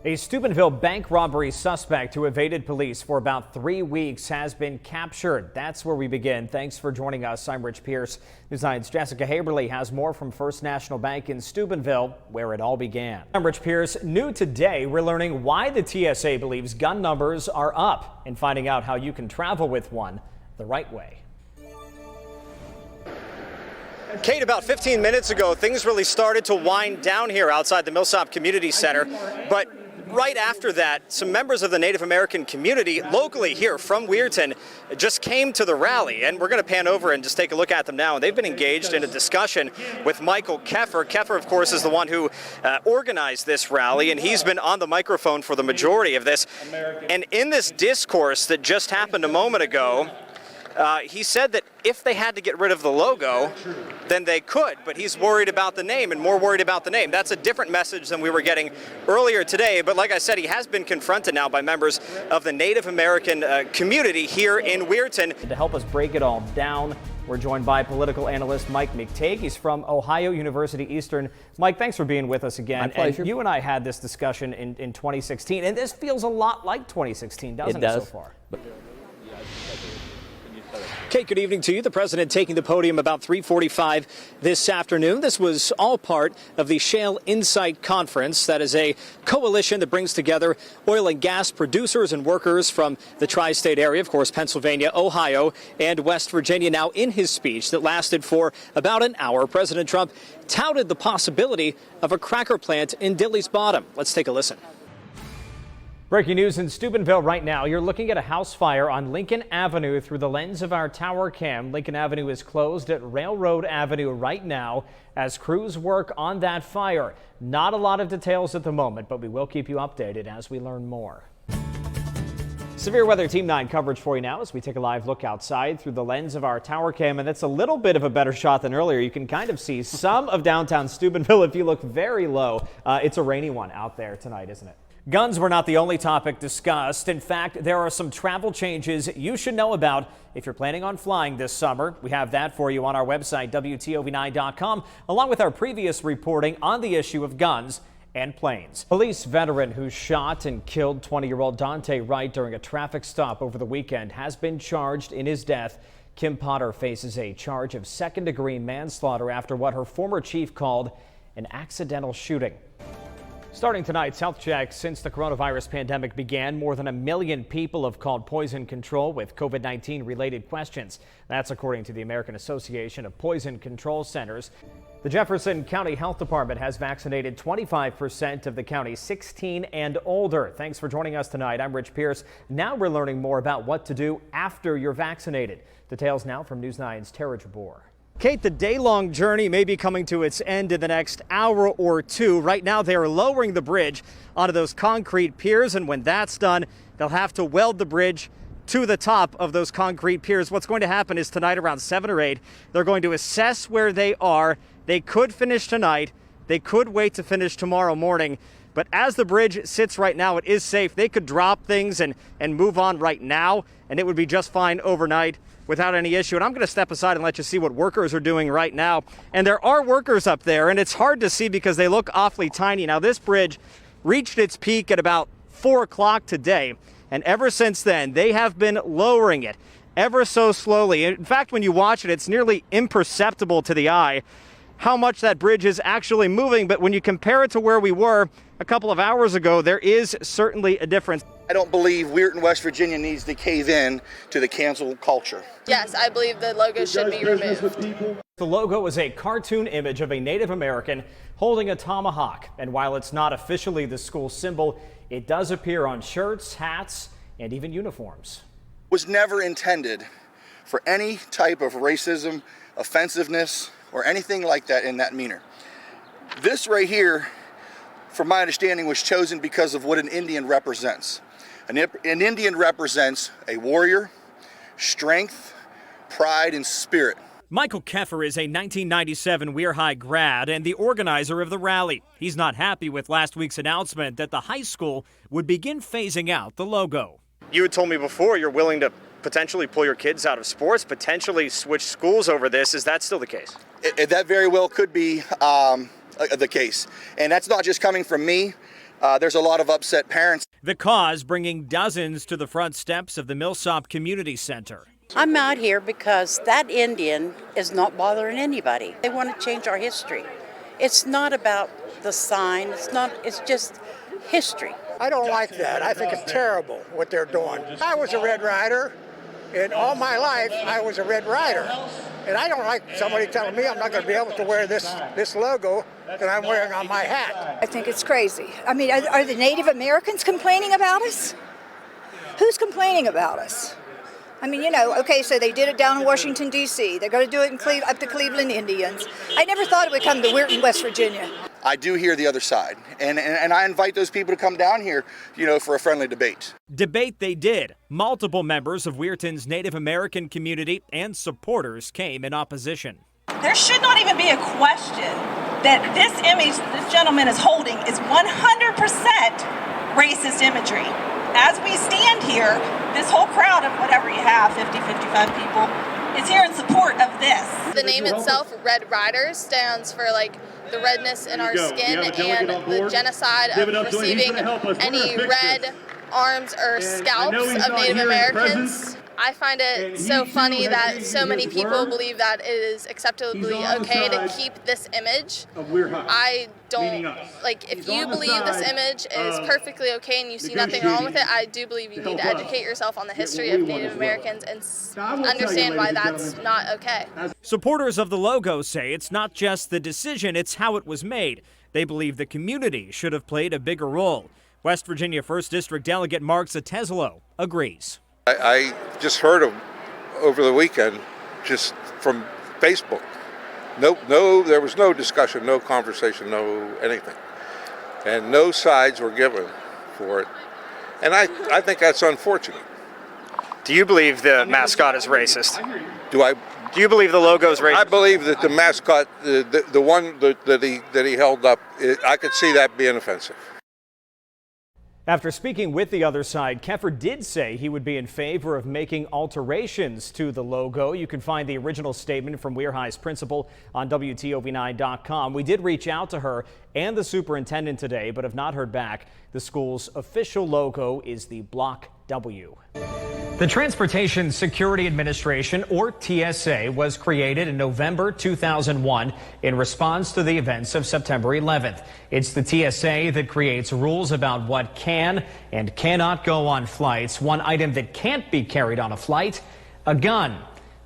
A Steubenville bank robbery suspect who evaded police for about 3 weeks has been captured. That's where we begin. Thanks for joining us. I'm Rich Pierce. News 9's Jessica Haberly has more from First National Bank in Steubenville, where it all began. I'm Rich Pierce. New today, we're learning why the TSA believes gun numbers are up and finding out how you can travel with one the right way. Kate, about 15 minutes ago, things really started to wind down here outside the Millsop Community Center. But right after that, some members of the Native American community locally here from Weirton just came to the rally, and we're going to pan over and just take a look at them now. And they've been engaged in a discussion with Michael Keffer. Keffer, of course, is the one who organized this rally, and he's been on the microphone for the majority of this. And in this discourse that just happened a moment ago, he said that if they had to get rid of the logo, then they could, but he's worried about the name and more worried about the name. That's a different message than we were getting earlier today, but like I said, he has been confronted now by members of the Native American community here in Weirton. To help us break it all down, we're joined by political analyst Mike McTague. He's from Ohio University Eastern. Mike, thanks for being with us again. My pleasure. And you and I had this discussion in 2016, and this feels a lot like 2016, doesn't it so far? Kate, good evening to you. The president taking the podium about 3:45 this afternoon. This was all part of the Shale Insight Conference. That is a coalition that brings together oil and gas producers and workers from the tri-state area, of course, Pennsylvania, Ohio, and West Virginia. Now, in his speech that lasted for about an hour, President Trump touted the possibility of a cracker plant in Dilly's Bottom. Let's take a listen. Breaking news in Steubenville right now. You're looking at a house fire on Lincoln Avenue through the lens of our tower cam. Lincoln Avenue is closed at Railroad Avenue right now as crews work on that fire. Not a lot of details at the moment, but we will keep you updated as we learn more. Severe Weather Team 9 coverage for you now as we take a live look outside through the lens of our tower cam, and it's a little bit of a better shot than earlier. You can kind of see some of downtown Steubenville if you look very low. It's a rainy one out there tonight, isn't it? Guns were not the only topic discussed. In fact, there are some travel changes you should know about if you're planning on flying this summer. We have that for you on our website, WTOV9.com, along with our previous reporting on the issue of guns and planes. Police veteran who shot and killed 20-year-old Dante Wright during a traffic stop over the weekend has been charged in his death. Kim Potter faces a charge of second-degree manslaughter after what her former chief called an accidental shooting. Starting tonight's health check, since the coronavirus pandemic began, more than 1 million people have called Poison Control with COVID-19 related questions. That's according to the American Association of Poison Control Centers. The Jefferson County Health Department has vaccinated 25% of the county 16 and older. Thanks for joining us tonight. I'm Rich Pierce. Now we're learning more about what to do after you're vaccinated. Details now from News 9's Tara Jabor. Kate, the day-long journey may be coming to its end in the next hour or two. Right now, they are lowering the bridge onto those concrete piers, and when that's done, they'll have to weld the bridge to the top of those concrete piers. What's going to happen is tonight around 7 or 8, they're going to assess where they are. They could finish tonight. They could wait to finish tomorrow morning. But as the bridge sits right now, it is safe. They could drop things and move on right now, and it would be just fine overnight without any issue. And I'm going to step aside and let you see what workers are doing right now. And there are workers up there, and it's hard to see because they look awfully tiny. Now, this bridge reached its peak at about 4 o'clock today, and ever since then, they have been lowering it ever so slowly. In fact, when you watch it, it's nearly imperceptible to the eye how much that bridge is actually moving. But when you compare it to where we were a couple of hours ago, there is certainly a difference. I don't believe Weirton, West Virginia needs to cave in to the cancel culture. Yes, I believe the logo should be removed. The logo is a cartoon image of a Native American holding a tomahawk. And while it's not officially the school symbol, it does appear on shirts, hats, and even uniforms. Was never intended for any type of racism, offensiveness, or anything like that in that manner. This right here, from my understanding, was chosen because of what an Indian represents. An Indian represents a warrior, strength, pride, and spirit. Michael Keffer is a 1997 Weir High grad and the organizer of the rally. He's not happy with last week's announcement that the high school would begin phasing out the logo. You had told me before you're willing to potentially pull your kids out of sports, potentially switch schools over this. Is that still the case? That very well could be the case. And that's not just coming from me. There's a lot of upset parents. The cause bringing dozens to the front steps of the Millsop Community Center. I'm out here because that Indian is not bothering anybody. They want to change our history. It's not about the sign. It's just history. I don't like that. I think it's terrible what they're doing. I was a Red Rider, and all my life I was a Red Rider. And I don't like somebody telling me I'm not going to be able to wear this logo that I'm wearing on my hat. I think it's crazy. I mean, are the Native Americans complaining about us? Who's complaining about us? I mean, you know, okay, so they did it down in Washington, D.C. They're going to do it in up to Cleveland Indians. I never thought it would come to Weirton, West Virginia. I do hear the other side, and I invite those people to come down here, you know, for a friendly debate. Debate they did. Multiple members of Weirton's Native American community and supporters came in opposition. There should not even be a question that this image this gentleman is holding is 100% racist imagery. As we stand here, this whole crowd of whatever you have, 50, 55 people, is here in support of this. The name itself, Red Riders, stands for like the redness in our skin and the genocide of receiving any red arms or scalps of Native Americans. I find it so funny that so many people believe that it is acceptably okay to keep this image. I don't, like, if you believe this image is perfectly okay and you see nothing wrong with it, I do believe you need to educate yourself on the history of Native Americans and understand why that's not okay. Supporters of the logo say it's not just the decision, it's how it was made. They believe the community should have played a bigger role. West Virginia 1st District Delegate Mark Zateslo agrees. I just heard him over the weekend, just from Facebook. No, there was no discussion, no conversation, no anything. And no sides were given for it. And I think that's unfortunate. Do you believe the mascot is racist? Do you believe the logo is racist? I believe that the mascot, the one that he held up, I could see that being offensive. After speaking with the other side, Keffer did say he would be in favor of making alterations to the logo. You can find the original statement from Weir High's principal on WTOV9.com. We did reach out to her and the superintendent today, but have not heard back. The school's official logo is the Block W. The Transportation Security Administration, or TSA, was created in November 2001 in response to the events of September 11th. It's the TSA that creates rules about what can and cannot go on flights. One item that can't be carried on a flight, a gun.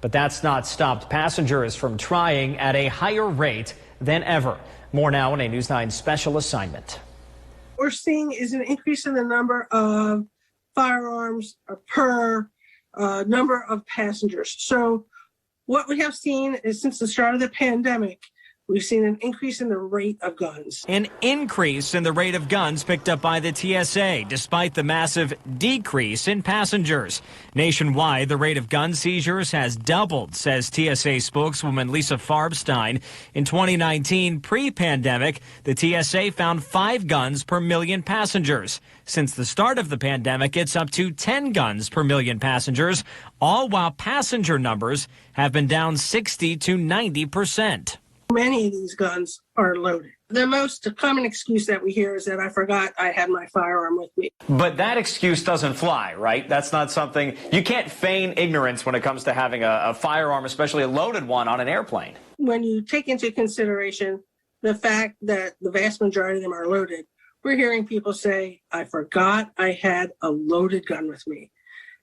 But that's not stopped passengers from trying at a higher rate than ever. More now in a News 9 special assignment. What we're seeing is an increase in the number of firearms per number of passengers. So what we have seen is since the start of the pandemic, we've seen an increase in the rate of guns. An increase in the rate of guns picked up by the TSA, despite the massive decrease in passengers. Nationwide, the rate of gun seizures has doubled, says TSA spokeswoman Lisa Farbstein. In 2019, pre-pandemic, the TSA found 5 guns per million passengers. Since the start of the pandemic, it's up to 10 guns per million passengers, all while passenger numbers have been down 60 to 90%. Many of these guns are loaded. The most common excuse that we hear is that I forgot I had my firearm with me. But that excuse doesn't fly, right? That's not something, you can't feign ignorance when it comes to having a firearm, especially a loaded one, on an airplane. When you take into consideration the fact that the vast majority of them are loaded, we're hearing people say, I forgot I had a loaded gun with me.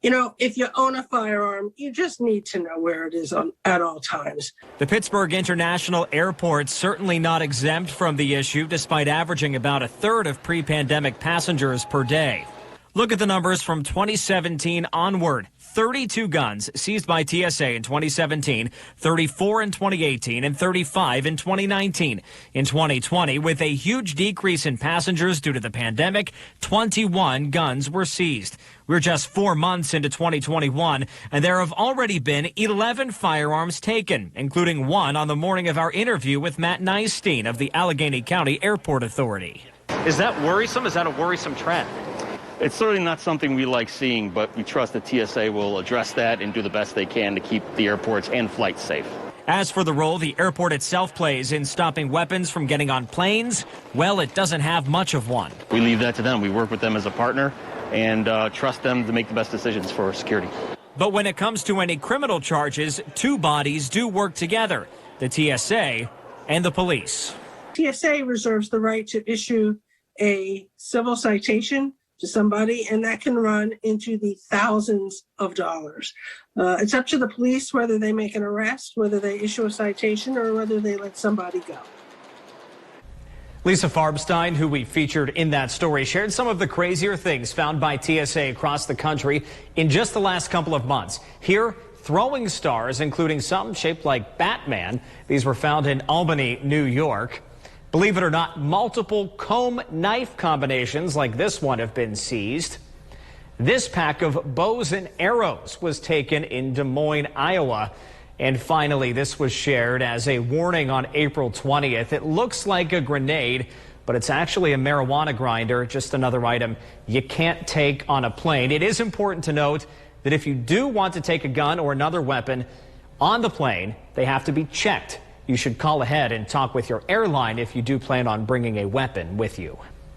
You know, if you own a firearm, you just need to know where it is at all times. The Pittsburgh International Airport certainly not exempt from the issue, despite averaging about a third of pre-pandemic passengers per day. Look at the numbers from 2017 onward. 32 guns seized by TSA in 2017, 34 in 2018, and 35 in 2019. In 2020, with a huge decrease in passengers due to the pandemic, 21 guns were seized. We're just 4 months into 2021, and there have already been 11 firearms taken, including one on the morning of our interview with Matt Nystein of the Allegheny County Airport Authority. Is that worrisome? Is that a worrisome trend? It's certainly not something we like seeing, but we trust that TSA will address that and do the best they can to keep the airports and flights safe. As for the role the airport itself plays in stopping weapons from getting on planes, well, it doesn't have much of one. We leave that to them. We work with them as a partner and trust them to make the best decisions for security. But when it comes to any criminal charges, two bodies do work together, the TSA and the police. TSA reserves the right to issue a civil citation to somebody, and that can run into the thousands of dollars. It's up to the police whether they make an arrest, whether they issue a citation, or whether they let somebody go. Lisa Farbstein, who we featured in that story, shared some of the crazier things found by TSA across the country in just the last couple of months. Here, throwing stars, including some shaped like Batman. These were found in Albany, New York. Believe it or not, multiple comb knife combinations like this one have been seized. This pack of bows and arrows was taken in Des Moines, Iowa. And finally, this was shared as a warning on April 20th. It looks like a grenade, but it's actually a marijuana grinder, just another item you can't take on a plane. It is important to note that if you do want to take a gun or another weapon on the plane, they have to be checked. You should call ahead and talk with your airline if you do plan on bringing a weapon with you.